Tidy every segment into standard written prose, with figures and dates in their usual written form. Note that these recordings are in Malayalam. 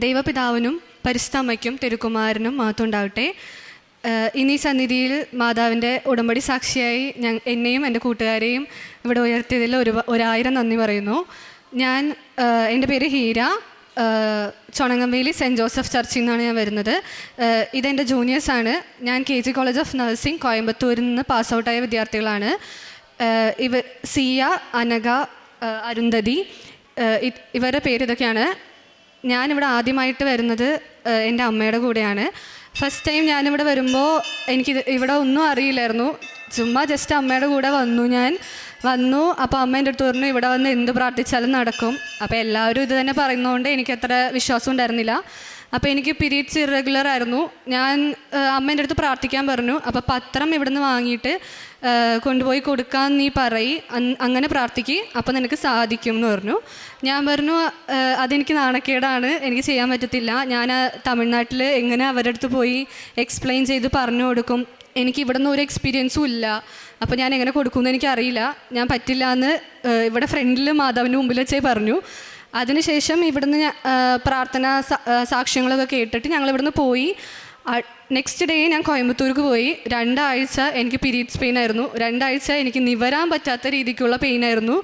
ദൈവപിതാവിനും പരിശുദ്ധ അമ്മയ്ക്കും തിരുക്കുമാരനും മഹത്വം ഉണ്ടാവട്ടെ. ഇനി സന്നിധിയിൽ മാതാവിൻ്റെ ഉടമ്പടി സാക്ഷിയായി എന്നെയും എൻ്റെ കൂട്ടുകാരെയും ഇവിടെ ഉയർത്തിയതിൽ 1000 നന്ദി പറയുന്നു. എൻ്റെ പേര് ഹീര. ചുണങ്ങമ്പേലി സെൻറ്റ് ജോസഫ് ചർച്ചിൽ നിന്നാണ് ഞാൻ വരുന്നത്. ഇതെൻ്റെ ജൂനിയേഴ്സാണ്. ഞാൻ KG കോളേജ് ഓഫ് നഴ്സിംഗ് കോയമ്പത്തൂരിൽ നിന്ന് പാസ് ഔട്ടായ വിദ്യാർത്ഥികളാണ്. സിയ, അനഘ, അരുന്ധതി, ഇവരുടെ പേര് ഇതൊക്കെയാണ്. ഞാനിവിടെ ആദ്യമായിട്ട് വരുന്നത് എൻ്റെ അമ്മയുടെ കൂടെയാണ്. ഫസ്റ്റ് ടൈം ഞാനിവിടെ വരുമ്പോൾ എനിക്ക് ഇവിടെ ഒന്നും അറിയില്ലായിരുന്നു. ചുമ്മാ ജസ്റ്റ് അമ്മയുടെ കൂടെ വന്നു. അപ്പോൾ അമ്മ എൻ്റെ അടുത്ത് പറഞ്ഞു, ഇവിടെ വന്ന് എന്ത് പ്രാർത്ഥിച്ചാലും നടക്കും. അപ്പോൾ എല്ലാവരും ഇത് തന്നെ പറയുന്നതുകൊണ്ട് എനിക്കത്ര വിശ്വാസം ഉണ്ടായിരുന്നില്ല. അപ്പോൾ എനിക്ക് പീരീഡ്സ് ഇറഗുലർ ആയിരുന്നു. ഞാൻ അമ്മേൻ്റെ അടുത്ത് പ്രാർത്ഥിക്കാൻ പറഞ്ഞു. അപ്പോൾ പത്രം ഇവിടുന്ന് വാങ്ങിയിട്ട് കൊണ്ടുപോയി കൊടുക്കാൻ നീ അങ്ങനെ പ്രാർത്ഥിക്ക്, അപ്പോൾ നിനക്ക് സാധിക്കും എന്ന് പറഞ്ഞു. ഞാൻ പറഞ്ഞു അതെനിക്ക് നാണക്കേടാണ്, എനിക്ക് ചെയ്യാൻ പറ്റത്തില്ല. ഞാൻ തമിഴ്നാട്ടിൽ എങ്ങനെ അവരുടെ അടുത്ത് പോയി എക്സ്പ്ലെയിൻ ചെയ്ത് പറഞ്ഞു കൊടുക്കും? എനിക്ക് ഇവിടെ നിന്ന് ഒരു എക്സ്പീരിയൻസും ഇല്ല. അപ്പോൾ ഞാൻ എങ്ങനെ കൊടുക്കുമെന്ന് എനിക്കറിയില്ല. ഞാൻ പറ്റില്ല എന്ന് ഇവിടെ ഫ്രണ്ടിൽ മാതാവിൻ്റെ മുമ്പിൽ വെച്ചേ പറഞ്ഞു. അതിനുശേഷം ഇവിടുന്ന് പ്രാർത്ഥന സാക്ഷ്യങ്ങളൊക്കെ കേട്ടിട്ട് ഞങ്ങൾ ഇവിടുന്ന് പോയി. നെക്സ്റ്റ് ഡേ ഞാൻ കോയമ്പത്തൂർക്ക് പോയി. 2 ആഴ്ച എനിക്ക് പീരീഡ്സ് പെയിൻ ആയിരുന്നു. 2 ആഴ്ച എനിക്ക് നിവരാൻ പറ്റാത്ത രീതിക്കുള്ള പെയിൻ ആയിരുന്നു.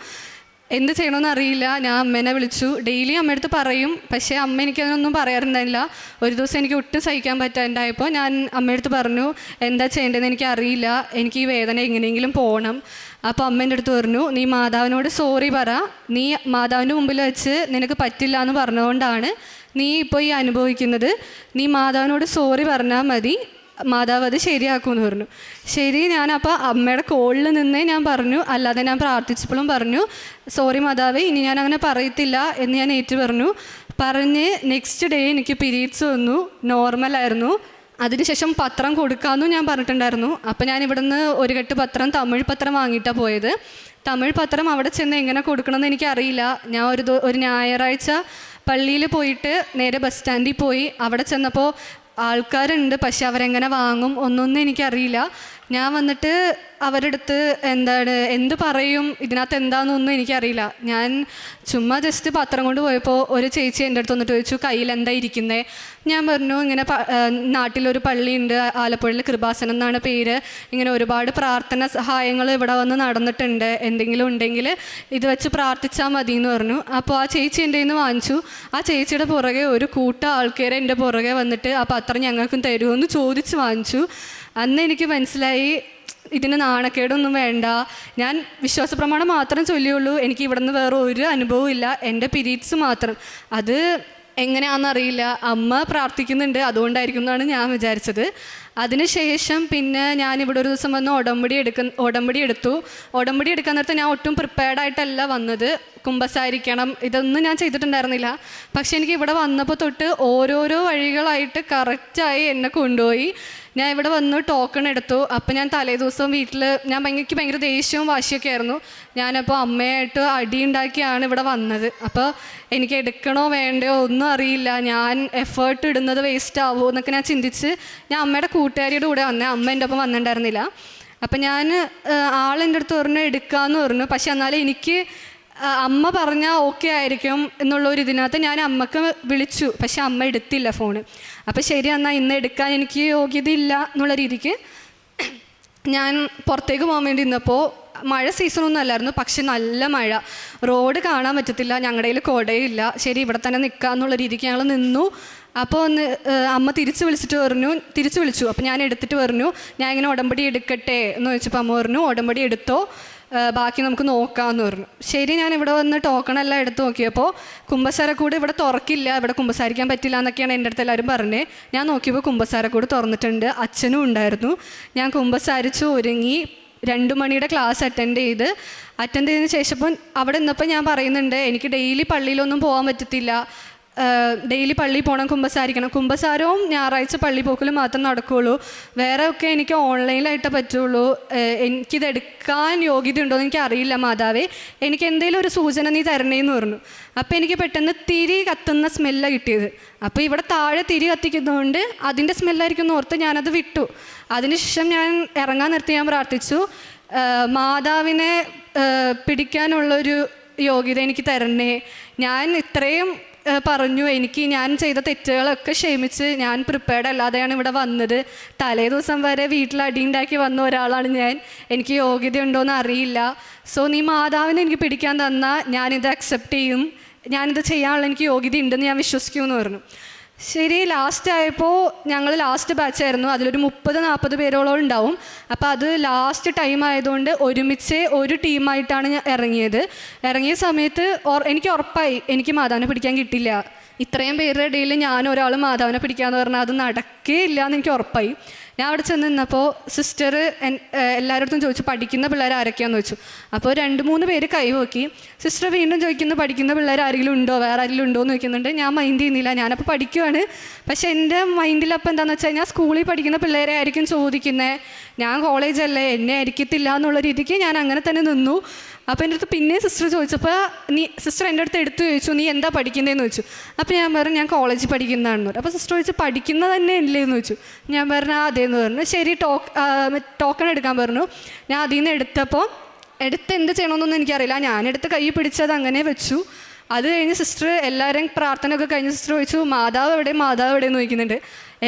എന്ത് ചെയ്യണമെന്ന് അറിയില്ല. ഞാൻ അമ്മേനെ വിളിച്ചു. ഡെയിലി അമ്മയടുത്ത് പറയും, പക്ഷേ അമ്മ എനിക്കതൊന്നും പറയാറുണ്ടായില്ല. ഒരു ദിവസം എനിക്ക് ഒട്ടും സഹിക്കാൻ പറ്റാണ്ടായപ്പോൾ ഞാൻ അമ്മയടുത്ത് പറഞ്ഞു, എന്താ ചെയ്യേണ്ടതെന്ന് എനിക്കറിയില്ല, എനിക്ക് ഈ വേദന എങ്ങനെയെങ്കിലും പോകണം. അപ്പോൾ അമ്മേൻ്റെ അടുത്ത് പറഞ്ഞു, നീ മാതാവിനോട് സോറി പറ. നീ മാതാവിൻ്റെ മുമ്പിൽ വെച്ച് നിനക്ക് പറ്റില്ല എന്ന് പറഞ്ഞതുകൊണ്ടാണ് നീ ഇപ്പോൾ ഈ അനുഭവിക്കുന്നത്. നീ മാതാവിനോട് സോറി പറഞ്ഞാൽ മതി, മാതാവ് അത് ശരിയാക്കുമെന്ന് പറഞ്ഞു. ശരി, ഞാനപ്പോൾ അമ്മയുടെ കോളിൽ നിന്നേ ഞാൻ പറഞ്ഞു, അല്ലാതെ ഞാൻ പ്രാർത്ഥിച്ചപ്പോഴും പറഞ്ഞു, സോറി മാതാവേ, ഇനി ഞാൻ അങ്ങനെ പറയത്തില്ല എന്ന് ഞാൻ പറഞ്ഞ് നെക്സ്റ്റ് ഡേ എനിക്ക് പീരീഡ്സ് വന്നു. നോർമലായിരുന്നു. അതിനുശേഷം പത്രം കൊടുക്കാമെന്നും ഞാൻ പറഞ്ഞിട്ടുണ്ടായിരുന്നു. അപ്പോൾ ഞാൻ ഇവിടുന്ന് ഒരു കെട്ട് പത്രം, തമിഴ് പത്രം വാങ്ങിയിട്ടാണ് പോയത്. തമിഴ് പത്രം അവിടെ ചെന്ന് എങ്ങനെ കൊടുക്കണമെന്ന് എനിക്കറിയില്ല. ഞാൻ ഒരു ഞായറാഴ്ച പള്ളിയിൽ പോയിട്ട് നേരെ ബസ് സ്റ്റാൻഡിൽ പോയി. അവിടെ ചെന്നപ്പോൾ ആൾക്കാരുണ്ട്, പക്ഷെ അവരെങ്ങനെ വാങ്ങും ഒന്നൊന്നും എനിക്കറിയില്ല. ഞാൻ വന്നിട്ട് അവരുടെ അടുത്ത് എന്ത് പറയും, ഇതിനകത്ത് എന്താണെന്നൊന്നും എനിക്കറിയില്ല. ഞാൻ ചുമ്മാ ജസ്റ്റ് പത്രം കൊണ്ട് പോയപ്പോൾ ഒരു ചേച്ചി എൻ്റെ അടുത്ത് വന്നിട്ട് ചോദിച്ചു, കയ്യിൽ എന്താ ഇരിക്കുന്നത്? ഞാൻ പറഞ്ഞു, ഇങ്ങനെ നാട്ടിലൊരു പള്ളിയുണ്ട്, ആലപ്പുഴയിൽ കൃപാസനം എന്നാണ് പേര്. ഇങ്ങനെ ഒരുപാട് പ്രാർത്ഥന സഹായങ്ങൾ ഇവിടെ വന്ന് നടന്നിട്ടുണ്ട്, എന്തെങ്കിലും ഉണ്ടെങ്കിൽ ഇത് വെച്ച് പ്രാർത്ഥിച്ചാൽ മതി എന്ന് പറഞ്ഞു. അപ്പോൾ ആ ചേച്ചി എൻ്റെ കയ്യിൽ നിന്ന് വാങ്ങിച്ചു. ആ ചേച്ചിയുടെ പുറകെ ഒരു കൂട്ടം ആൾക്കാർ എൻ്റെ പുറകെ വന്നിട്ട് ആ പത്രം ഞങ്ങൾക്കും തരുമെന്ന് ചോദിച്ച് വാങ്ങിച്ചു. അന്ന് എനിക്ക് മനസ്സിലായി, ഇതിന് നാണക്കേടൊന്നും വേണ്ട. ഞാൻ വിശ്വാസപ്രമാണം മാത്രം ചൊല്ലിയുള്ളൂ. എനിക്ക് ഇവിടെ നിന്ന് വേറെ ഒരു അനുഭവവും ഇല്ല. എൻ്റെ പീരീഡ്സ് മാത്രം. അത് എങ്ങനെയാണെന്നറിയില്ല, അമ്മ പ്രാർത്ഥിക്കുന്നുണ്ട്, അതുകൊണ്ടായിരിക്കും എന്നാണ് ഞാൻ വിചാരിച്ചത്. അതിനുശേഷം പിന്നെ ഞാനിവിടെ ഒരു ദിവസം വന്ന് ഉടമ്പടി എടുത്തു. ഉടമ്പടി എടുക്കാൻ നേരത്തെ ഞാൻ ഒട്ടും പ്രിപ്പയർഡായിട്ടല്ല വന്നത്. കുമ്പസാരിക്കണം, ഇതൊന്നും ഞാൻ ചെയ്തിട്ടുണ്ടായിരുന്നില്ല. പക്ഷെ എനിക്ക് ഇവിടെ വന്നപ്പോൾ തൊട്ട് ഓരോരോ വഴികളായിട്ട് കറക്റ്റായി എന്നെ കൊണ്ടുപോയി. ഞാൻ ഇവിടെ വന്ന് ടോക്കൺ എടുത്തു. അപ്പം ഞാൻ തലേദിവസം വീട്ടിൽ എനിക്ക് ഭയങ്കര ദേഷ്യവും വാശിയൊക്കെ ആയിരുന്നു. ഞാനപ്പോൾ അമ്മയായിട്ട് അടിയുണ്ടാക്കിയാണ് ഇവിടെ വന്നത്. അപ്പോൾ എനിക്ക് എടുക്കണോ വേണ്ടയോ ഒന്നും അറിയില്ല. ഞാൻ എഫേർട്ട് ഇടുന്നത് വേസ്റ്റ് ആവുമോ എന്നൊക്കെ ഞാൻ ചിന്തിച്ച് ഞാൻ അമ്മയുടെ കൂട്ടുകാരിയുടെ കൂടെ വന്നേ. അമ്മ എൻ്റെ ഒപ്പം വന്നിട്ടുണ്ടായിരുന്നില്ല. അപ്പം ഞാൻ ആളെൻ്റെ അടുത്ത് പറഞ്ഞു എടുക്കാമെന്ന് പറഞ്ഞു. പക്ഷെ എന്നാലും എനിക്ക് അമ്മ പറഞ്ഞാൽ ഓക്കെ ആയിരിക്കും എന്നുള്ളൊരു ഇതിനകത്ത് ഞാൻ അമ്മക്ക് വിളിച്ചു. പക്ഷെ അമ്മ എടുത്തില്ല ഫോണ്. അപ്പോൾ ശരി, എന്നാൽ ഇന്ന് എടുക്കാൻ എനിക്ക് യോഗ്യതയില്ല എന്നുള്ള രീതിക്ക് ഞാൻ പുറത്തേക്ക് പോകാൻ വേണ്ടി നിന്നപ്പോൾ മഴ സീസണൊന്നും അല്ലായിരുന്നു, പക്ഷെ നല്ല മഴ, റോഡ് കാണാൻ പറ്റത്തില്ല, ഞങ്ങളുടെ കയ്യിൽ കുടയില്ല. ശരി, ഇവിടെ തന്നെ നിൽക്കുക എന്നുള്ള രീതിക്ക് ഞങ്ങൾ നിന്നു. അപ്പോൾ അമ്മ തിരിച്ചു വിളിച്ചു. അപ്പോൾ ഞാൻ എടുത്തിട്ട് പറഞ്ഞു, ഞാൻ ഇങ്ങനെ ഉടമ്പടി എടുക്കട്ടെ എന്ന് ചോദിച്ചപ്പോൾ അമ്മ പറഞ്ഞു, ഉടമ്പടി എടുത്തോ, ബാക്കി നമുക്ക് നോക്കാമെന്ന് പറഞ്ഞു. ശരി, ഞാൻ ഇവിടെ വന്ന് ടോക്കണെല്ലാം എടുത്ത് നോക്കിയപ്പോൾ കുമ്പസാരക്കൂട് ഇവിടെ തുറക്കില്ല, ഇവിടെ കുമ്പസാരിക്കാൻ പറ്റില്ല എന്നൊക്കെയാണ് എൻ്റെ അടുത്ത് എല്ലാവരും പറഞ്ഞത്. ഞാൻ നോക്കിയപ്പോൾ കുമ്പസാരക്കൂട് തുറന്നിട്ടുണ്ട്, അച്ഛനും ഉണ്ടായിരുന്നു. ഞാൻ കുമ്പസാരിച്ചു ഒരുങ്ങി 2 മണിയുടെ ക്ലാസ് അറ്റൻഡ് ചെയ്തതിന് ശേഷം അവിടെ നിന്നപ്പോൾ ഞാൻ പറയുന്നുണ്ട്, എനിക്ക് ഡെയിലി പള്ളിയിലൊന്നും പോകാൻ പറ്റത്തില്ല, ഡെയിലി പള്ളിയിൽ പോകണം, കുമ്പസാരവും ഞായറാഴ്ച പള്ളി പോക്കലും മാത്രം നടക്കുകയുള്ളൂ, വേറെ ഒക്കെ എനിക്ക് ഓൺലൈനിലായിട്ടേ പറ്റുള്ളൂ. എനിക്കിതെടുക്കാൻ യോഗ്യത ഉണ്ടോ എന്ന് എനിക്ക് അറിയില്ല മാതാവേ, എനിക്ക് എന്തെങ്കിലും ഒരു സൂചന നീ തരണേന്ന് പറഞ്ഞു. അപ്പോൾ എനിക്ക് പെട്ടെന്ന് തിരി കത്തുന്ന സ്മെല്ലാണ് കിട്ടിയത്. അപ്പോൾ ഇവിടെ താഴെ തിരി കത്തിക്കുന്നതുകൊണ്ട് അതിൻ്റെ സ്മെല്ലായിരിക്കും എന്ന് ഓർത്ത് ഞാനത് വിട്ടു. അതിനുശേഷം ഞാൻ ഇറങ്ങാൻ നിർത്തി ഞാൻ പ്രാർത്ഥിച്ചു, മാതാവിനെ പിടിക്കാനുള്ളൊരു യോഗ്യത എനിക്ക് തരണേ. ഞാൻ ഇത്രയും പറഞ്ഞു എനിക്ക് ഞാൻ ചെയ്ത തെറ്റുകളൊക്കെ ക്ഷമിച്ച് ഞാൻ പ്രിപ്പയർഡ് അല്ലാതെയാണ് ഇവിടെ വന്നത്. തലേ ദിവസം വരെ വീട്ടിൽ അടിയുണ്ടാക്കി വന്ന ഒരാളാണ് ഞാൻ. എനിക്ക് യോഗ്യതയുണ്ടോയെന്ന് അറിയില്ല. സോ നീ മാതാവിനെ എനിക്ക് പിടിക്കാൻ തന്നാൽ ഞാനിത് അക്സെപ്റ്റ് ചെയ്യും. ഞാനിത് ചെയ്യാനുള്ള എനിക്ക് യോഗ്യത ഉണ്ടെന്ന് ഞാൻ വിശ്വസിക്കുമെന്ന് പറഞ്ഞു. ശരി, ലാസ്റ്റ് ആയപ്പോൾ ഞങ്ങൾ ലാസ്റ്റ് ബാച്ചായിരുന്നു. അതിലൊരു 30-40 പേരോളം ഉണ്ടാവും. അപ്പോൾ അത് ലാസ്റ്റ് ടൈം ആയതുകൊണ്ട് ഒരുമിച്ച് ഒരു ടീമായിട്ടാണ് ഞാൻ ഇറങ്ങിയ സമയത്ത് എനിക്ക് ഉറപ്പായി എനിക്ക് മാതാവിനെ പിടിക്കാൻ കിട്ടില്ല. ഇത്രയും പേരുടെ ഇടയിൽ ഞാൻ ഒരാൾ മാതാവിനെ പിടിക്കാമെന്ന് പറഞ്ഞാൽ അത് നടക്കുകയില്ല എന്ന് എനിക്ക് ഉറപ്പായി. ഞാൻ അവിടെ ചെന്ന് നിന്നപ്പോൾ സിസ്റ്റർ എല്ലാവരുടെ ചോദിച്ചു പഠിക്കുന്ന പിള്ളേർ ആരൊക്കെയാണെന്ന് ചോദിച്ചു. അപ്പോൾ 2-3 പേര് കൈവോക്കി. സിസ്റ്റർ വീണ്ടും ചോദിക്കുന്നു പഠിക്കുന്ന പിള്ളേർ ആരെങ്കിലും ഉണ്ടോ, വേറെ ആരെങ്കിലും ഉണ്ടോ എന്ന് ചോദിക്കുന്നുണ്ട്. ഞാൻ മൈൻഡ് ചെയ്യുന്നില്ല, ഞാനപ്പോൾ പഠിക്കുവാണ്. പക്ഷേ എൻ്റെ മൈൻഡിലപ്പോൾ എന്താണെന്ന് വെച്ച് കഴിഞ്ഞാൽ സ്കൂളിൽ പഠിക്കുന്ന പിള്ളേരെ ആയിരിക്കും ചോദിക്കുന്നത്, ഞാൻ കോളേജല്ലേ എന്നെ ആയിരിക്കത്തില്ല എന്നുള്ള രീതിക്ക് ഞാൻ അങ്ങനെ തന്നെ നിന്നു. അപ്പോൾ എൻ്റെ അടുത്ത് പിന്നെ സിസ്റ്റർ ചോദിച്ചപ്പോൾ സിസ്റ്റർ എൻ്റെ അടുത്ത് എടുത്തു ചോദിച്ചു നീ എന്താ പഠിക്കുന്നതെന്ന് ചോദിച്ചു. അപ്പോൾ ഞാൻ പറഞ്ഞു ഞാൻ കോളേജിൽ പഠിക്കുന്നതാണെന്ന് പറഞ്ഞു. അപ്പോൾ സിസ്റ്റർ ചോദിച്ചു പഠിക്കുന്നത് തന്നെ ഇല്ലേ എന്ന് ചോദിച്ചു. ഞാൻ പറഞ്ഞു അതേന്ന് പറഞ്ഞു. ശരി ടോക്കൺ എടുക്കാൻ പറഞ്ഞു. ഞാൻ അതിൽ നിന്ന് എടുത്ത് എന്ത് ചെയ്യണമെന്നൊന്നും എനിക്കറിയില്ല. ഞാനെടുത്ത് കൈ പിടിച്ചത് അങ്ങനെ വെച്ചു. അത് കഴിഞ്ഞ് സിസ്റ്റർ എല്ലാവരെയും പ്രാർത്ഥനയൊക്കെ കഴിഞ്ഞ് സിസ്റ്റർ ചോദിച്ചു മാതാവ് എവിടെ എന്ന് ചോദിക്കുന്നുണ്ട്.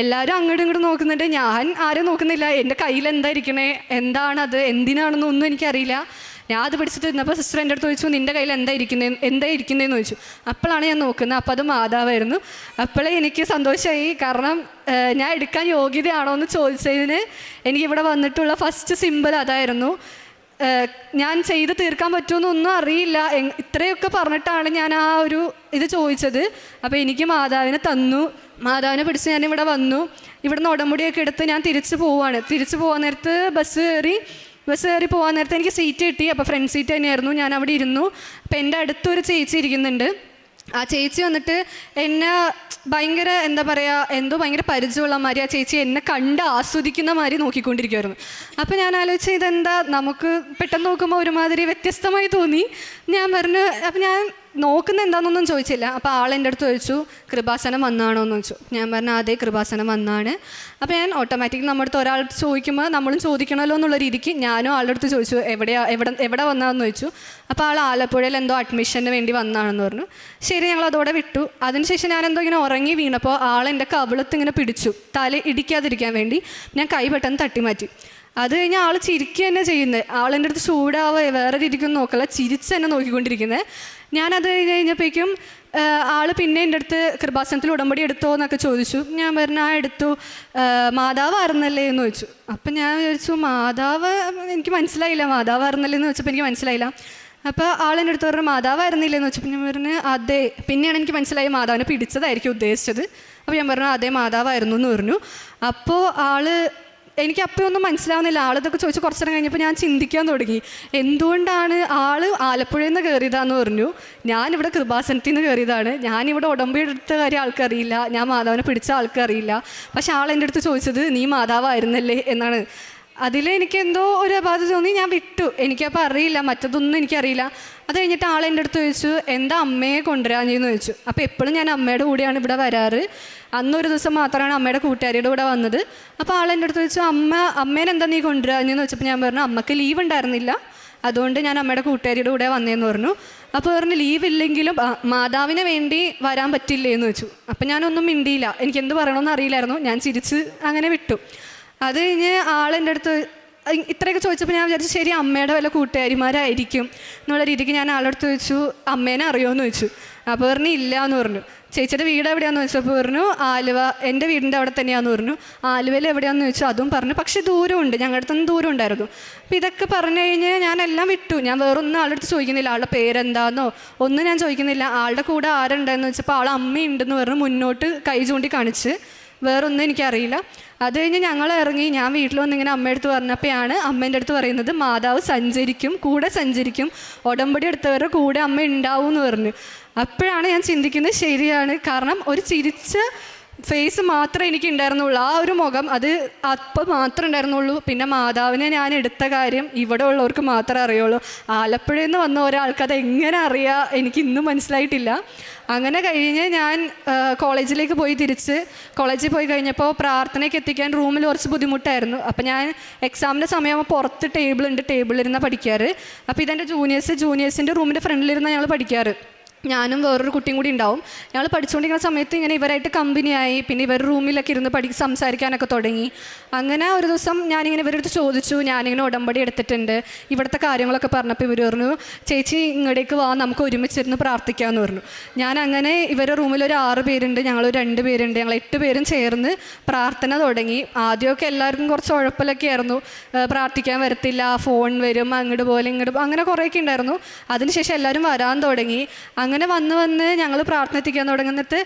എല്ലാവരും അങ്ങോട്ടും ഇങ്ങോട്ടും നോക്കുന്നുണ്ട്. ഞാൻ ആരും നോക്കുന്നില്ല. എൻ്റെ കയ്യിൽ എന്താ ഇരിക്കണേ, എന്താണത്, എന്തിനാണെന്നൊന്നും എനിക്കറിയില്ല. ഞാൻ അത് പിടിച്ചിട്ട് നിന്നപ്പോൾ സിസ്റ്റർ എൻ്റെ അടുത്ത് ചോദിച്ചു നിൻ്റെ കയ്യിൽ എന്താ ഇരിക്കുന്നതെന്ന് ചോദിച്ചു. അപ്പോഴാണ് ഞാൻ നോക്കുന്നത്. അപ്പോൾ അത് മാതാവായിരുന്നു. അപ്പോഴേ എനിക്ക് സന്തോഷമായി. കാരണം ഞാൻ എടുക്കാൻ യോഗ്യതയാണോ എന്ന് ചോദിച്ചതിന് എനിക്കിവിടെ വന്നിട്ടുള്ള ഫസ്റ്റ് സിമ്പിൾ അതായിരുന്നു. ഞാൻ ചെയ്ത് തീർക്കാൻ പറ്റുമെന്നൊന്നും അറിയില്ല. ഇത്രയൊക്കെ പറഞ്ഞിട്ടാണ് ഞാൻ ആ ഒരു ഇത് ചോദിച്ചത്. അപ്പോൾ എനിക്ക് മാതാവിനെ തന്നു. മാതാവിനെ പിടിച്ച് ഞാനിവിടെ വന്നു. ഇവിടുന്ന് ഉടമ്പടിയൊക്കെ എടുത്ത് ഞാൻ തിരിച്ചു പോകാൻ നേരത്ത് ബസ് കയറി പോകാൻ നേരത്തെ എനിക്ക് സീറ്റ് കിട്ടി. അപ്പോൾ ഫ്രണ്ട് സീറ്റ് തന്നെയായിരുന്നു. ഞാൻ അവിടെ ഇരുന്നു. അപ്പോൾ എൻ്റെ അടുത്തൊരു ചേച്ചി ഇരിക്കുന്നുണ്ട്. ആ ചേച്ചി വന്നിട്ട് എന്നെ ഭയങ്കര ഭയങ്കര പരിചയമുള്ള മാതിരി ആ ചേച്ചി എന്നെ കണ്ട് ആസ്വദിക്കുന്ന മാതിരി നോക്കിക്കൊണ്ടിരിക്കുമായിരുന്നു. അപ്പോൾ ഞാൻ ആലോചിച്ച് ഇതെന്താ നമുക്ക് പെട്ടെന്ന് നോക്കുമ്പോൾ ഒരുമാതിരി വ്യത്യസ്തമായി തോന്നി. ഞാൻ പറഞ്ഞു അപ്പോൾ ഞാൻ നോക്കുന്ന എന്താണെന്നൊന്നും ചോദിച്ചില്ല. അപ്പോൾ ആളെൻ്റെ അടുത്ത് ചോദിച്ചു കൃപാസനം വന്നാണോ എന്ന് ചോദിച്ചു. ഞാൻ പറഞ്ഞു അതേ കൃപാസനം വന്നാണ്. അപ്പോൾ ഞാൻ ഓട്ടോമാറ്റിക്കലി നമ്മുടെ അടുത്ത് ഒരാൾ ചോദിക്കുമ്പോൾ നമ്മളും ചോദിക്കണമല്ലോ എന്നുള്ള രീതിക്ക് ഞാനും ആളുടെ അടുത്ത് ചോദിച്ചു എവിടെ വന്നതെന്ന് ചോദിച്ചു. അപ്പോൾ ആൾ ആലപ്പുഴയിൽ എന്തോ അഡ്മിഷന് വേണ്ടി വന്നാണെന്ന് പറഞ്ഞു. ശരി, ഞങ്ങൾ അതോടെ വിട്ടു. അതിനുശേഷം ഞാൻ എന്തോ ഇങ്ങനെ ഉറങ്ങി വീണപ്പോൾ ആളെൻ്റെ കവിളത്ത് ഇങ്ങനെ പിടിച്ചു തല ഇടിക്കാതിരിക്കാൻ വേണ്ടി. ഞാൻ കൈ പെട്ടെന്ന് തട്ടിമാറ്റി. അത് കഴിഞ്ഞ് ആൾ ചിരിക്കുക തന്നെ ചെയ്യുന്നത്. ആളെൻ്റെ അടുത്ത് ചൂടാവുക വേറെ രീതിക്കൊന്നും നോക്കല്ല, ചിരിച്ച് തന്നെ നോക്കിക്കൊണ്ടിരിക്കുന്നത്. ഞാനത് കഴിഞ്ഞപ്പോഴേക്കും ആൾ പിന്നെ എൻ്റെ അടുത്ത് കൃപാസനത്തിൽ ഉടമ്പടി എടുത്തോ എന്നൊക്കെ ചോദിച്ചു. ഞാൻ പറഞ്ഞു എടുത്തു. മാതാവായിരുന്നല്ലേ എന്ന് ചോദിച്ചു. അപ്പം ഞാൻ വിചാരിച്ചു മാതാവ് എനിക്ക് മനസ്സിലായില്ല. മാതാവായിരുന്നല്ലേ എന്ന് ചോദിച്ചപ്പോൾ എനിക്ക് മനസ്സിലായില്ല. അപ്പോൾ ആളെൻ്റെ അടുത്ത് പറഞ്ഞു മാതാവായിരുന്നില്ലെന്ന് വെച്ചപ്പോൾ ഞാൻ പറഞ്ഞു അതെ. പിന്നെയാണ് എനിക്ക് മനസ്സിലായി മാതാവിനെ പിടിച്ചതായിരിക്കും ഉദ്ദേശിച്ചത്. അപ്പോൾ ഞാൻ പറഞ്ഞു അതെ മാതാവായിരുന്നു എന്ന് പറഞ്ഞു. അപ്പോൾ എനിക്ക് അപ്പോൾ ഒന്നും മനസ്സിലാവുന്നില്ല. ആളിതൊക്കെ ചോദിച്ച് കുറച്ച് നേരം കഴിഞ്ഞപ്പോൾ ഞാൻ ചിന്തിക്കാൻ തുടങ്ങി എന്തുകൊണ്ടാണ് ആലപ്പുഴയിൽ നിന്ന് കയറിയതാന്ന് പറഞ്ഞു. ഞാനിവിടെ കൃപാസനത്തിൽ നിന്ന് കയറിയതാണ്. ഞാനിവിടെ ഉടമ്പടി എടുത്ത കാര്യം ആൾക്കറിയില്ല, ഞാൻ മാതാവിനെ പിടിച്ച ആൾക്കറിയില്ല. പക്ഷെ ആളെൻ്റെ അടുത്ത് ചോദിച്ചത് നീ മാതാവായിരുന്നല്ലേ എന്നാണ്. അതിലെനിക്കെന്തോ ഒരു അപാധ തോന്നി. ഞാൻ വിട്ടു. എനിക്കപ്പോൾ അറിയില്ല, മറ്റതൊന്നും എനിക്കറിയില്ല. അത് കഴിഞ്ഞിട്ട് ആളെൻ്റെ അടുത്ത് ചോദിച്ചു എന്താ അമ്മയെ കൊണ്ടുവരാഞ്ഞെന്ന് ചോദിച്ചു. അപ്പോൾ എപ്പോഴും ഞാൻ അമ്മയുടെ കൂടെയാണ് ഇവിടെ വരാറ്. അന്നൊരു ദിവസം മാത്രമാണ് അമ്മയുടെ കൂട്ടുകാരിയുടെ കൂടെ വന്നത്. അപ്പോൾ ആളെൻ്റെ അടുത്ത് ചോദിച്ചു അമ്മേനെ എന്താ നീ കൊണ്ടുവരാഞ്ഞെന്ന് വെച്ചപ്പോൾ ഞാൻ പറഞ്ഞു അമ്മക്ക് ലീവ് ഉണ്ടായിരുന്നില്ല, അതുകൊണ്ട് ഞാൻ അമ്മയുടെ കൂട്ടുകാരിയുടെ കൂടെ വന്നതെന്ന് പറഞ്ഞു. അപ്പോൾ പറഞ്ഞു ലീവ് ഇല്ലെങ്കിലും മാതാവിന് വേണ്ടി വരാൻ പറ്റില്ലേ എന്ന് വെച്ചു. അപ്പം ഞാനൊന്നും മിണ്ടിയില്ല. എനിക്കെന്ത് പറയണമെന്ന് അറിയില്ലായിരുന്നു. ഞാൻ ചിരിച്ച് അങ്ങനെ വിട്ടു. അത് കഴിഞ്ഞ് ആളെൻ്റെ അടുത്ത് ഇത്രയൊക്കെ ചോദിച്ചപ്പോൾ ഞാൻ വിചാരിച്ചു ശരി അമ്മയുടെ വല്ല കൂട്ടുകാരിമാരായിരിക്കും എന്നുള്ള രീതിക്ക് ഞാൻ ആളുടെ അടുത്ത് ചോദിച്ചു അമ്മേനെ അറിയുമോയെന്ന് ചോദിച്ചു. അപ്പോൾ പറഞ്ഞു ഇല്ല എന്ന് പറഞ്ഞു. ചേച്ചിയുടെ വീട് എവിടെയാണെന്ന് ചോദിച്ചപ്പോൾ പറഞ്ഞു ആലുവ, എൻ്റെ വീടിൻ്റെ അവിടെ തന്നെയാണെന്ന് പറഞ്ഞു. ആലുവയിൽ എവിടെയാണെന്ന് ചോദിച്ചു, അതും പറഞ്ഞു. പക്ഷേ ദൂരമുണ്ട്, ഞങ്ങളുടെ അടുത്തുനിന്ന് ദൂരം ഉണ്ടായിരുന്നു. അപ്പോൾ ഇതൊക്കെ പറഞ്ഞു കഴിഞ്ഞ് ഞാനെല്ലാം വിട്ടു. ഞാൻ വേറൊന്നും ആളുടെ അടുത്ത് ചോദിക്കുന്നില്ല, ആളുടെ പേരെന്താണെന്നോ ഒന്നും ഞാൻ ചോദിക്കുന്നില്ല. ആളുടെ കൂടെ ആരുണ്ടെന്ന് വെച്ചപ്പോൾ ആൾ അമ്മയുണ്ടെന്ന് പറഞ്ഞു മുന്നോട്ട് കൈ ചൂണ്ടി കാണിച്ച്. വേറൊന്നും എനിക്കറിയില്ല. അത് കഴിഞ്ഞ് ഞങ്ങൾ ഇറങ്ങി. ഞാൻ വീട്ടിൽ വന്നിങ്ങനെ അമ്മയുടെ അടുത്ത് പറഞ്ഞപ്പോഴാണ് അമ്മേൻ്റെ അടുത്ത് പറയുന്നത് മാതാവ് കൂടെ സഞ്ചരിക്കും, ഉടമ്പടി എടുത്തവരുടെ കൂടെ അമ്മ ഉണ്ടാവും എന്ന് പറഞ്ഞു. അപ്പോഴാണ് ഞാൻ ചിന്തിക്കുന്നത് ശരിയാണ്. കാരണം ഒരു ചിരിച്ച ഫേസ് മാത്രമേ എനിക്ക് ഉണ്ടായിരുന്നുള്ളൂ, ആ ഒരു മുഖം അത് അപ്പം മാത്രമേ ഉണ്ടായിരുന്നുള്ളൂ. പിന്നെ മാതാവിനെ ഞാൻ എടുത്ത കാര്യം ഇവിടെ ഉള്ളവർക്ക് മാത്രമേ അറിയുള്ളൂ. ആലപ്പുഴയിൽ നിന്ന് വന്ന ഒരാൾക്ക് അത് എങ്ങനെ അറിയാം എനിക്ക് ഇന്നും മനസ്സിലായിട്ടില്ല. അങ്ങനെ കഴിഞ്ഞ് ഞാൻ കോളേജിലേക്ക് തിരിച്ച് കോളേജിൽ പോയി കഴിഞ്ഞപ്പോൾ പ്രാർത്ഥനയ്ക്ക് എത്തിക്കാൻ റൂമിൽ കുറച്ച് ബുദ്ധിമുട്ടായിരുന്നു. അപ്പോൾ ഞാൻ എക്സാമിൻ്റെ സമയമാകുമ്പോൾ പുറത്ത് ടേബിളിലിരുന്ന് പഠിക്കാറ്. അപ്പോൾ ഇതെൻ്റെ ജൂനിയേഴ്സിൻ്റെ റൂമിൻ്റെ ഫ്രണ്ടിലിരുന്ന് ഞങ്ങൾ പഠിക്കാറ്. ഞാനും വേറൊരു കുട്ടിയും കൂടി ഉണ്ടാവും. ഞങ്ങൾ പഠിച്ചുകൊണ്ടിരിക്കുന്ന സമയത്ത് ഇങ്ങനെ ഇവരായിട്ട് കമ്പനിയായി. പിന്നെ ഇവർ റൂമിലൊക്കെ ഇരുന്ന് സംസാരിക്കാനൊക്കെ തുടങ്ങി. അങ്ങനെ ഒരു ദിവസം ഞാനിങ്ങനെ ഇവരടുത്ത് ചോദിച്ചു, ഞാനിങ്ങനെ ഉടമ്പടി എടുത്തിട്ടുണ്ട്, ഇവിടുത്തെ കാര്യങ്ങളൊക്കെ പറഞ്ഞപ്പോൾ ഇവർ പറഞ്ഞു, ചേച്ചി ഇങ്ങോട്ടേക്ക് വാ, നമുക്ക് ഒരുമിച്ചിരുന്ന് പ്രാർത്ഥിക്കാമെന്ന് പറഞ്ഞു. ഞാൻ അങ്ങനെ ഇവരുടെ റൂമിൽ ഒരു 6 പേരുണ്ട്, ഞങ്ങളൊരു 2 പേരുണ്ട്, ഞങ്ങൾ 8 പേരും ചേർന്ന് പ്രാർത്ഥന തുടങ്ങി. ആദ്യമൊക്കെ എല്ലാവർക്കും കുറച്ച് ഉഴപ്പലൊക്കെ ആയിരുന്നു, പ്രാർത്ഥിക്കാൻ വരത്തില്ല, ഫോൺ വരും, അങ്ങോട്ട് പോലെ ഇങ്ങോട്ട് അങ്ങനെ കുറേയൊക്കെ ഉണ്ടായിരുന്നു. അതിനുശേഷം എല്ലാവരും വരാൻ തുടങ്ങി. അങ്ങനെ വന്ന് ഞങ്ങൾ പ്രാർത്ഥനത്തിക്കാൻ തുടങ്ങുന്നിട്ട്